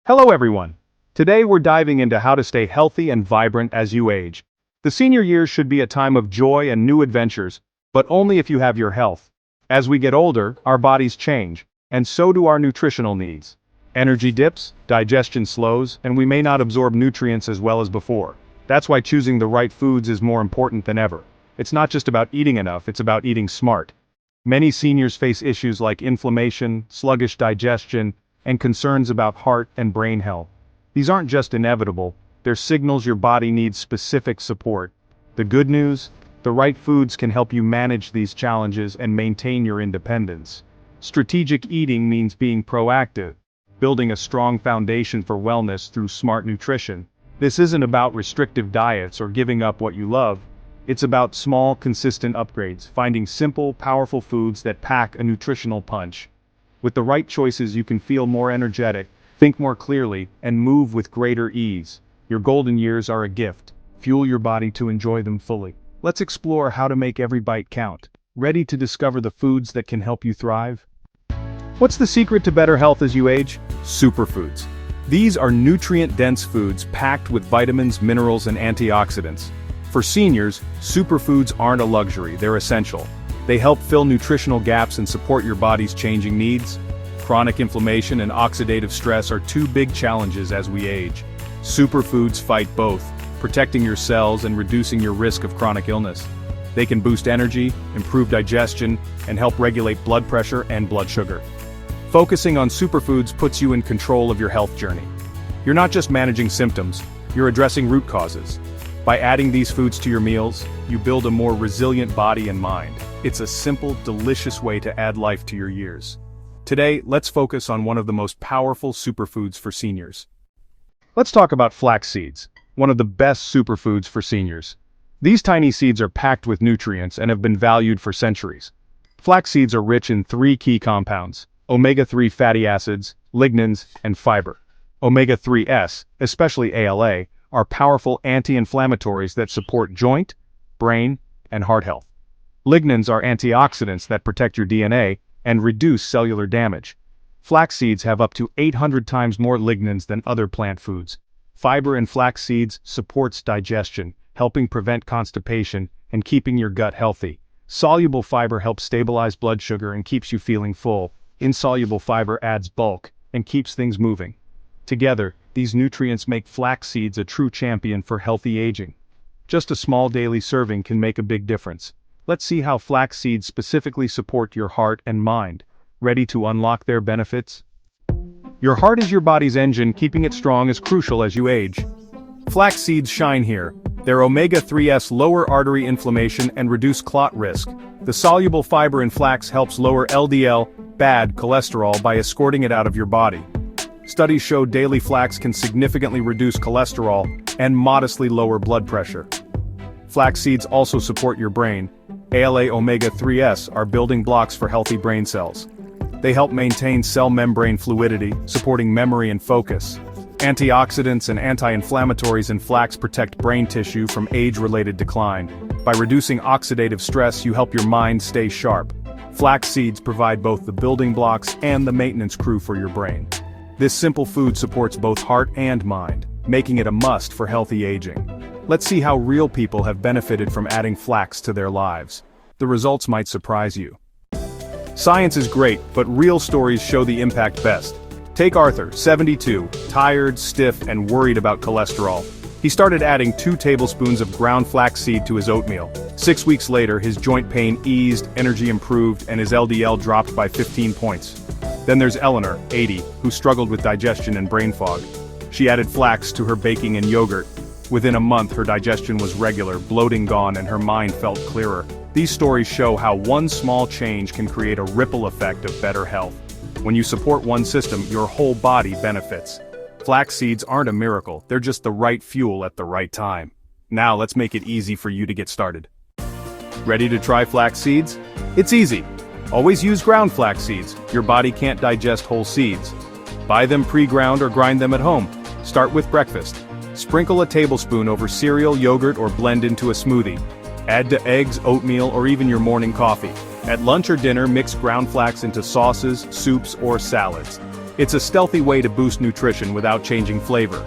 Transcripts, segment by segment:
Hello everyone. Today we're diving into how to stay healthy and vibrant as you age. The senior years should be a time of joy and new adventures, but only if you have your health. As we get older, our bodies change, and so do our nutritional needs. Energy dips, digestion slows, and we may not absorb nutrients as well as before. That's why choosing the right foods is more important than ever. It's not just about eating enough, it's about eating smart. Many seniors face issues like inflammation, sluggish digestion, and concerns about heart and brain health. These aren't just inevitable, they're signals your body needs specific support. The good news? The right foods can help you manage these challenges and maintain your independence. Strategic eating means being proactive, building a strong foundation for wellness through smart nutrition. This isn't about restrictive diets or giving up what you love. It's about small, consistent upgrades, finding simple, powerful foods that pack a nutritional punch. With the right choices, you can feel more energetic, think more clearly, and move with greater ease. Your golden years are a gift. Fuel your body to enjoy them fully. Let's explore how to make every bite count. Ready to discover the foods that can help you thrive? What's the secret to better health as you age? Superfoods. These are nutrient-dense foods packed with vitamins, minerals, and antioxidants. For seniors, superfoods aren't a luxury, they're essential. They help fill nutritional gaps and support your body's changing needs. Chronic inflammation and oxidative stress are two big challenges as we age. Superfoods fight both, protecting your cells and reducing your risk of chronic illness. They can boost energy, improve digestion, and help regulate blood pressure and blood sugar. Focusing on superfoods puts you in control of your health journey. You're not just managing symptoms, you're addressing root causes. By adding these foods to your meals, you build a more resilient body and mind. It's a simple, delicious way to add life to your years. Today, let's focus on one of the most powerful superfoods for seniors. Let's talk about flax seeds, one of the best superfoods for seniors. These tiny seeds are packed with nutrients and have been valued for centuries. Flax seeds are rich in three key compounds: omega-3 fatty acids, lignans, and fiber. Omega-3s, especially ALA, are powerful anti-inflammatories that support joint, brain, and heart health. Lignans are antioxidants that protect your DNA and reduce cellular damage. Flax seeds have up to 800 times more lignans than other plant foods. Fiber in flax seeds supports digestion, helping prevent constipation and keeping your gut healthy. Soluble fiber helps stabilize blood sugar and keeps you feeling full. Insoluble fiber adds bulk and keeps things moving. Together, these nutrients make flax seeds a true champion for healthy aging. Just a small daily serving can make a big difference. Let's see how flax seeds specifically support your heart and mind. Ready to unlock their benefits? Your heart is your body's engine, keeping it strong is crucial as you age. Flax seeds shine here. Their omega-3s lower artery inflammation and reduce clot risk. The soluble fiber in flax helps lower LDL, bad cholesterol, by escorting it out of your body. Studies show daily flax can significantly reduce cholesterol and modestly lower blood pressure. Flax seeds also support your brain. ALA omega-3s are building blocks for healthy brain cells. They help maintain cell membrane fluidity, supporting memory and focus. Antioxidants and anti-inflammatories in flax protect brain tissue from age-related decline. By reducing oxidative stress, you help your mind stay sharp. Flax seeds provide both the building blocks and the maintenance crew for your brain. This simple food supports both heart and mind, making it a must for healthy aging. Let's see how real people have benefited from adding flax to their lives. The results might surprise you. Science is great, but real stories show the impact best. Take Arthur, 72, tired, stiff, and worried about cholesterol. He started adding 2 tablespoons of ground flaxseed to his oatmeal. 6 weeks later, his joint pain eased, energy improved, and his LDL dropped by 15 points. Then there's Eleanor, 80, who struggled with digestion and brain fog. She added flax to her baking and yogurt. Within a month, her digestion was regular, bloating gone, and her mind felt clearer. These stories show how one small change can create a ripple effect of better health. When you support one system, your whole body benefits. Flax seeds aren't a miracle, they're just the right fuel at the right time. Now let's make it easy for you to get started. Ready to try flax seeds? It's easy. Always use ground flax seeds. Your body can't digest whole seeds. Buy them pre-ground or grind them at home. Start with breakfast. Sprinkle a tablespoon over cereal, yogurt, or blend into a smoothie. Add to eggs, oatmeal, or even your morning coffee. At lunch or dinner, mix ground flax into sauces, soups, or salads. It's a stealthy way to boost nutrition without changing flavor.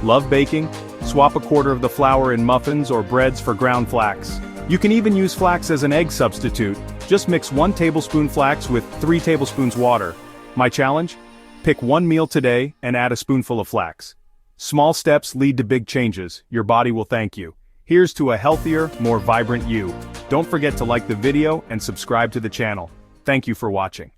Love baking? Swap a quarter of the flour in muffins or breads for ground flax. You can even use flax as an egg substitute. Just mix 1 tablespoon flax with 3 tablespoons water. My challenge? Pick one meal today and add a spoonful of flax. Small steps lead to big changes. Your body will thank you. Here's to a healthier, more vibrant you. Don't forget to like the video and subscribe to the channel. Thank you for watching.